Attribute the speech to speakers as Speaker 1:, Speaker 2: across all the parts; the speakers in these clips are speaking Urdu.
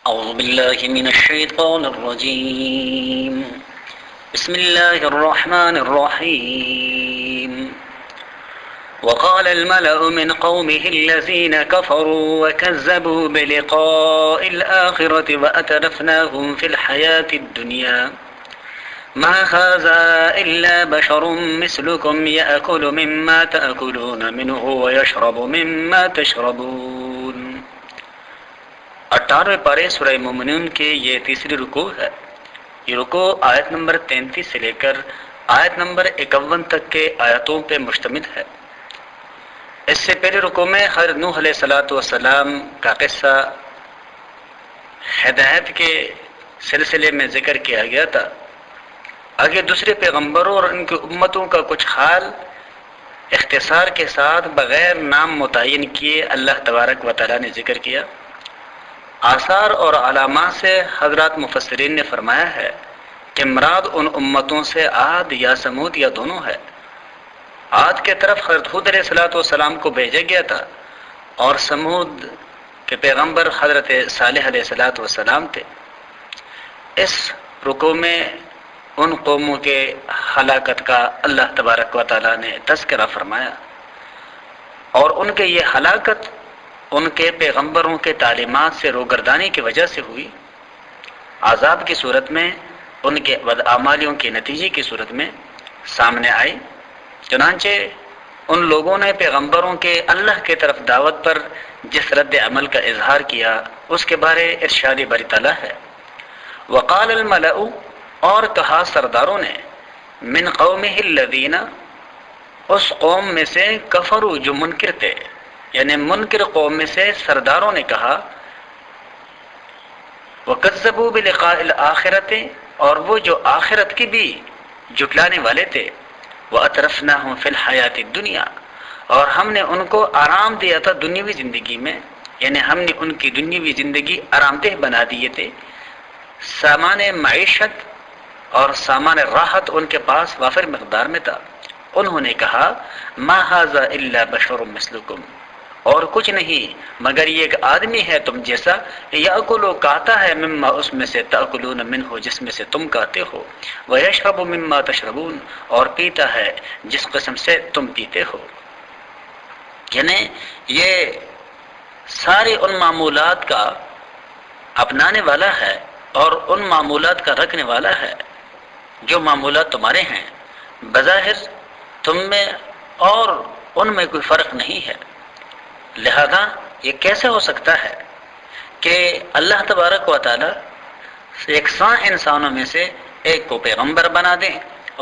Speaker 1: أعوذ بالله من الشيطان الرجيم. بسم الله الرحمن الرحيم. وقال الملأ من قومه الذين كفروا وكذبوا بلقاء الآخرة وأترفناهم في الحياة الدنيا ما هذا إلا بشر مثلكم يأكل مما تأكلون منه ويشرب مما تشربون. 18ویں پارے سورہ مومنون کے یہ تیسری رکوع ہے. یہ رکوع آیت نمبر 33 سے لے کر آیت نمبر 51 تک کے آیتوں پہ مشتمل ہے. اس سے پہلے رکوع میں حضرت نوح علیہ السلام کا قصہ ہدایت کے سلسلے میں ذکر کیا گیا تھا. آگے دوسرے پیغمبروں اور ان کی امتوں کا کچھ حال اختصار کے ساتھ بغیر نام متعین کیے اللہ تبارک و تعالی نے ذکر کیا. آثار اور علامات سے حضرات مفسرین نے فرمایا ہے کہ مراد ان امتوں سے عاد یا سمود یا دونوں ہے. عاد کے طرف حضرت ہود علیہ السلام کو بھیجا گیا تھا اور سمود کے پیغمبر حضرت صالح علیہ السلام تھے. اس رکوع میں ان قوموں کے ہلاکت کا اللہ تبارک و تعالیٰ نے تذکرہ فرمایا اور ان کے یہ ہلاکت ان کے پیغمبروں کے تعلیمات سے روگردانی کی وجہ سے ہوئی. عذاب کی صورت میں ان کے بدعمالیوں کے نتیجے کی صورت میں سامنے آئی. چنانچہ ان لوگوں نے پیغمبروں کے اللہ کی طرف دعوت پر جس رد عمل کا اظہار کیا اس کے بارے ارشاد باری تعالیٰ ہے. وقال الملأ، اور کہا سرداروں نے، من قومہ الذین، اس قوم میں سے، کفروا جو منکر تھے، یعنی منکر قوم میں سے سرداروں نے کہا، وَكَذَّبُوا بِلِقَاءِ الْآخِرَةِ، اور وہ جو آخرت کی بھی جھٹلانے والے تھے، وَأَتْرَفْنَاهُمْ فِي الْحَيَاةِ الدُّنْيَا، اور ہم نے ان کو آرام دیا تھا دنیاوی زندگی میں، یعنی ہم نے ان کی دنیاوی زندگی آرام دہ بنا دیے تھے. سامان معیشت اور سامان راحت ان کے پاس وافر مقدار میں تھا. انہوں نے کہا، ما ھذا الا بشر مثلکم، اور کچھ نہیں مگر یہ ایک آدمی ہے تم جیسا، یاکل کھاتا ہے، مما اس میں سے، تاکلون منہ جس میں سے تم کھاتے ہو، ویشرب مما تشربون اور پیتا ہے جس قسم سے تم پیتے ہو. یعنی یہ سارے ان معمولات کا اپنانے والا ہے اور ان معمولات کا رکھنے والا ہے جو معمولات تمہارے ہیں. بظاہر تم میں اور ان میں کوئی فرق نہیں ہے. لہذا یہ کیسے ہو سکتا ہے کہ اللہ تبارک و تعالی یکساں انسانوں میں سے ایک کو پیغمبر بنا دیں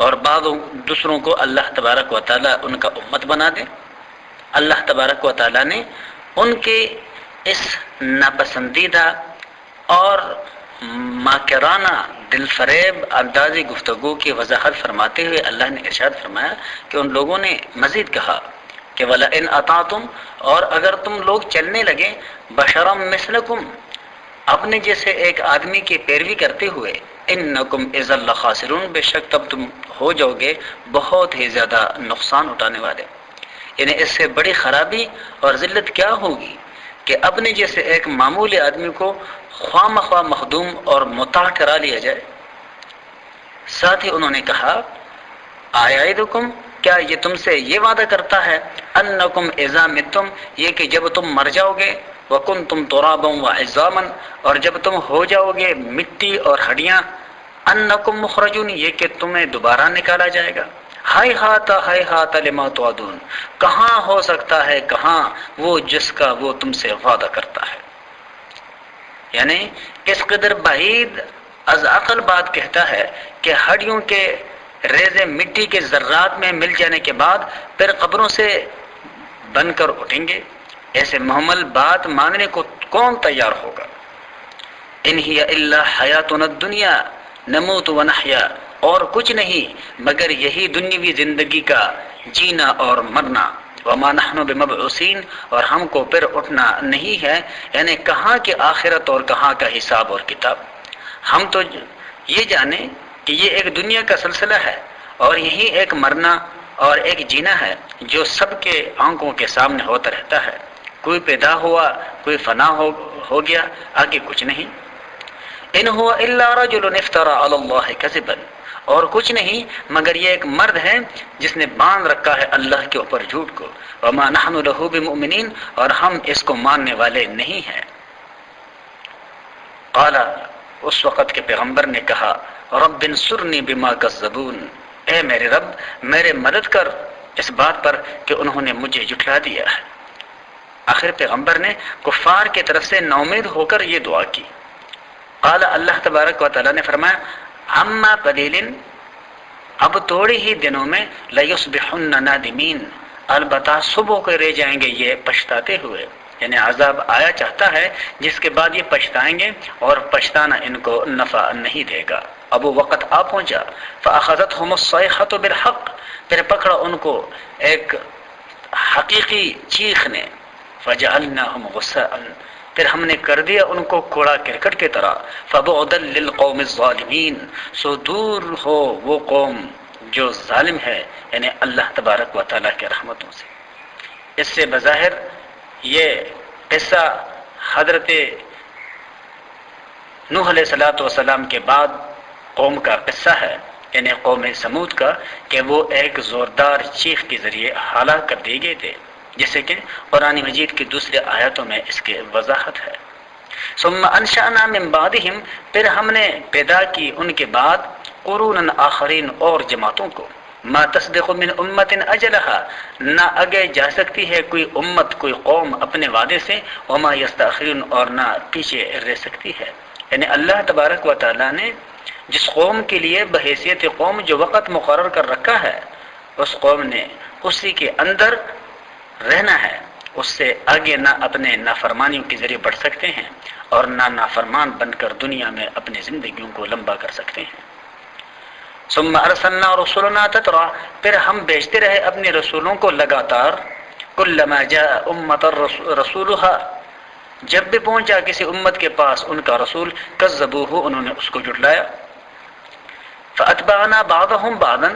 Speaker 1: اور دوسروں کو اللہ تبارک و تعالی ان کا امت بنا دیں. اللہ تبارک و تعالی نے ان کے اس ناپسندیدہ اور ماکرانہ دل فریب اندازی گفتگو کی وضاحت فرماتے ہوئے اللہ نے ارشاد فرمایا کہ ان لوگوں نے مزید کہا کہ وَلَئِنْ أَطَعْتُمْ، اور اگر تم لوگ چلنے لگے، بَشَرًا مِثْلَكُمْ، اپنے جیسے ایک آدمی کی پیروی کرتے ہوئے، إِنَّكُمْ إِذًا لَخَاسِرُونَ، بے شک تب تم ہو جاؤ گے بہت ہی زیادہ نقصان اٹھانے والے. یعنی اس سے بڑی خرابی اور ذلت کیا ہوگی کہ اپنے جیسے ایک معمولی آدمی کو خواہ مخواہ مخدوم اور مطاع ٹھہرا لیا جائے. ساتھ ہی انہوں نے کہا، آیعدکم، کیا یہ تم سے یہ وعدہ کرتا ہے، انکم اذا متم، یہ کہ جب تم مر جاؤ گے، وکنتم ترابا وعظاما، اور جب تم ہو جاؤ گے مٹی اور ہڈیاں، انکم مخرجون، یہ کہ تمہیں دوبارہ نکالا جائے گا. ہائے ہاتھ لما توعدون، کہاں ہو سکتا ہے، کہاں وہ جس کا وہ تم سے وعدہ کرتا ہے. یعنی اس قدر بعید از عقل بات کہتا ہے کہ ہڈیوں کے ریزے مٹی کے ذرات میں مل جانے کے بعد پھر قبروں سے بن کر اٹھیں گے. ایسے محمل بات ماننے کو کون تیار ہوگا. ان ہی الا حیاتنا الدنیا نموت ونحیا، اور کچھ نہیں مگر یہی دنیاوی زندگی کا جینا اور مرنا. وما نحن بمبعوثین، اور ہم کو پھر اٹھنا نہیں ہے. یعنی کہاں کی آخرت اور کہاں کا حساب اور کتاب. ہم تو یہ جانیں کہ یہ ایک دنیا کا سلسلہ ہے اور یہی ایک مرنا اور ایک جینا ہے جو سب کے آنکھوں کے سامنے ہوتا رہتا ہے. کوئی پیدا ہوا، کوئی فنا ہو گیا، آگے کچھ نہیں. ان هو الا رجل افترى علی اللہ کذبا، اور کچھ نہیں مگر یہ ایک مرد ہے جس نے باندھ رکھا ہے اللہ کے اوپر جھوٹ کو، وما نحن له بمؤمنین، اور ہم اس کو ماننے والے نہیں ہیں۔ قال، اس وقت کے پیغمبر نے کہا، رب انصرنی بما کذبون، اے میرے رب میرے مدد کر اس بات پر کہ انہوں نے مجھے جھٹلا دیا ہے۔ آخر پیغمبر نے کفار کی طرف سے ناامید ہو کر یہ دعا کی۔ قال، اللہ تبارک و تعالیٰ نے فرمایا، اما قلیل، اب تھوڑے ہی دنوں میں لیصبحن نادمین، البتہ صبح کو رہ جائیں گے یہ پچھتاتے ہوئے، یعنی عذاب آیا چاہتا ہے جس کے بعد یہ پچھتائیں گے اور پچھتانا ان کو نفع نہیں دے گا۔ اب وہ وقت آ پہنچا، فاخذتهم الصیحۃ بالحق، پھر پکڑا ان کو ایک حقیقی چیخ نے، فجعلناهم غثاء، پھر ہم نے کر دیا ان کو کوڑا کرکٹ کی طرح، فبعدا للقوم الظالمین، سو دور ہو وہ قوم جو ظالم ہے، یعنی اللہ تبارک و تعالیٰ کے رحمتوں سے۔ اس سے بظاہر یہ قصہ حضرت نوح علیہ السلام کے بعد قوم کا قصہ ہے، یعنی قوم سمود کا، کہ وہ ایک زوردار چیخ کے ذریعے ہلاک کر دیے گئے تھے، جیسے کہ قرآن مجید کی دوسرے آیاتوں میں اس کی وضاحت ہے۔ ثم انشأنا من بعدهم، پھر ہم نے پیدا کی ان کے بعد قرونا آخرین اور جماعتوں کو، ما تصدق من امت اجلها، نہ آگے جا سکتی ہے کوئی امت کوئی قوم اپنے وعدے سے، وما یستاخرون، اور نہ پیچھے رہ سکتی ہے۔ یعنی اللہ تبارک و تعالیٰ نے جس قوم کے لیے بحیثیت قوم جو وقت مقرر کر رکھا ہے، اس قوم نے اسی کے اندر رہنا ہے، اس سے آگے نہ اپنے نافرمانیوں کے ذریعے بڑھ سکتے ہیں اور نہ نافرمان بن کر دنیا میں اپنی زندگیوں کو لمبا کر سکتے ہیں۔ ثم ارسلنا رسلنا تترا، پھر ہم بھیجتے رہے اپنے رسولوں کو لگاتار، کلما جاء امت رسولها، جب بھی پہنچا کسی امت کے پاس ان کا رسول، کذبوہ، انہوں نے اس کو جھٹلایا، فاتبعنا بعضهم بعضا،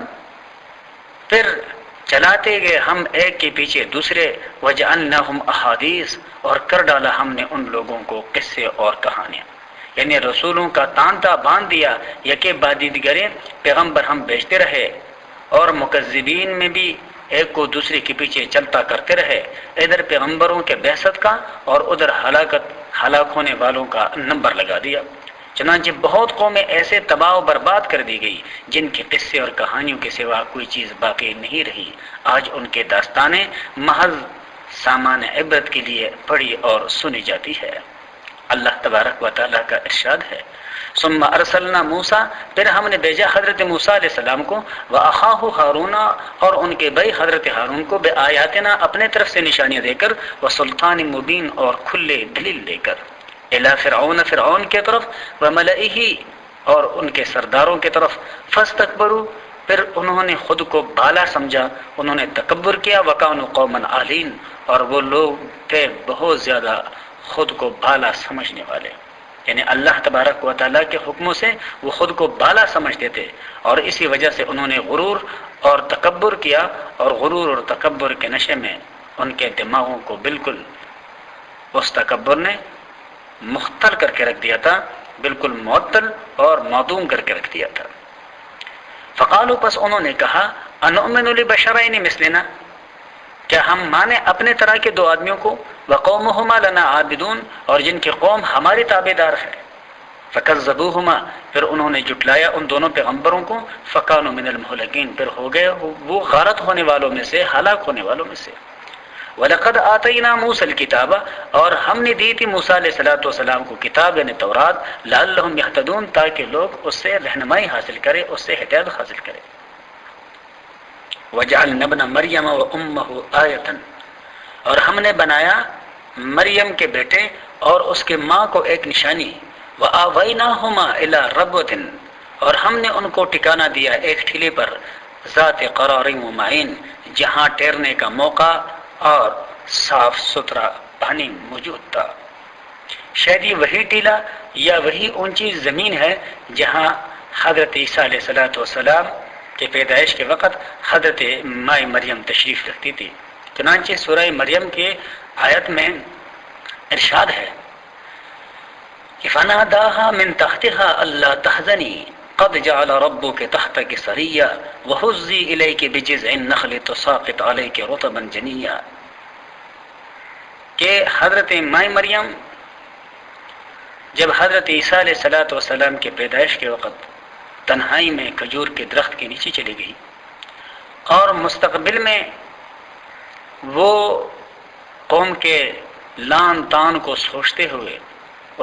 Speaker 1: پھر چلاتے گئے ہم ایک کے پیچھے دوسرے، وجعلناہم احادیث، اور کر ڈالا ہم نے ان لوگوں کو قصے اور کہانیاں، یعنی رسولوں کا تانتا باندھ دیا، یکے بعد دیگرے پیغمبر ہم بھیجتے رہے، اور مکذبین میں بھی ایک کو دوسرے کے پیچھے چلتا کرتے رہے، ادھر پیغمبروں کے بعثت کا اور ادھر ہلاک ہونے والوں کا نمبر لگا دیا۔ چنانچہ بہت قومیں ایسے تباہ و برباد کر دی گئی جن کے قصے اور کہانیوں کے سوا کوئی چیز باقی نہیں رہی۔ آج ان کے داستانیں محض سامان عبرت کے لیے پڑھی اور سنی جاتی ہے۔ اللہ تبارک و تعالیٰ کا ارشاد ہے، ثم ارسلنا موسیٰ، پھر ہم نے بھیجا حضرت موسیٰ علیہ السلام کو، واخاہ ہارون، اور ان کے بھائی حضرت ہارون کو، بآیاتنا، اپنے طرف سے نشانیاں دے کر، وسلطان مبین، اور کھلے دلیل دے کر، الی فرعون، فرعون کی طرف، وملئہ، اور ان کے سرداروں کی طرف، فاستکبروا، پھر انہوں نے خود کو بالا سمجھا، انہوں نے تکبر کیا، وکانوا قوما عالین، اور وہ لوگ تھے بہت زیادہ خود کو بالا سمجھنے والے، یعنی اللہ تبارک و تعالیٰ کے حکموں سے وہ خود کو بالا سمجھتے تھے، اور اسی وجہ سے انہوں نے غرور اور تکبر کیا، اور غرور اور تکبر کے نشے میں ان کے دماغوں کو بالکل اس تکبر نے مختل کر کے رکھ دیا تھا، بالکل معطل اور معدوم کر کے رکھ دیا تھا۔ فقالوا، پس انہوں نے کہا، انؤمن لبشرین مثلنا، کیا ہم مانے اپنے طرح کے دو آدمیوں کو، وقومہما لنا عابدون، اور جن کی قوم ہماری تابعدار ہے، فکذبوہما، پھر انہوں نے جھٹلایا ان دونوں پیغمبروں کو، فکانوا من المہلکین، پھر ہو گئے وہ غارت ہونے والوں میں سے، ہلاک ہونے والوں میں سے۔ وَلَقَدْ آتَيْنَا مُوسَى الْكِتَابَ، اور ہم نے دی تھی موسیٰ علیہ السلام کو کتاب، یعنی تورات، لَعَلَّهُمْ يَهْتَدُونَ، تاکہ لوگ اس سے رہنمائی حاصل کریں، اس سے ہدایت حاصل کریں۔ وَجَعَلْنَا ابْنَ مَرْيَمَ وَأُمَّهُ آیَةً، اور ہم نے بنایا مریم کے بیٹے اور اس کے ماں کو ایک نشانی، وَآوَيْنَاهُمَا إِلَى رَبْوَةٍ، اور ہم نے ان کو ٹھکانہ دیا ایک ٹھیلے پر، ذات قرار و معین، جہاں ٹھہرنے کا موقع اور صاف ستھرا پانی موجود تھا۔ شاید یہ وہی ٹیلا یا وہی اونچی زمین ہے جہاں حضرت عیسیٰ علیہ السلام کے پیدائش کے وقت حضرت ماں مریم تشریف رکھتی تھی۔ چنانچہ سورہ مریم کے آیت میں ارشاد ہے، کہ فناداها من تحتها الا تحزني قد جعل ربك تحتك سريا وهزي اليك بجذع النخل تساقط عليك رطبا جنيا، کہ حضرت مائی مریم جب حضرت عیسیٰ علیہ الصلوۃ والسلام کے پیدائش کے وقت تنہائی میں کھجور کے درخت کے نیچے چلی گئی اور مستقبل میں وہ قوم کے لان تان کو سوچتے ہوئے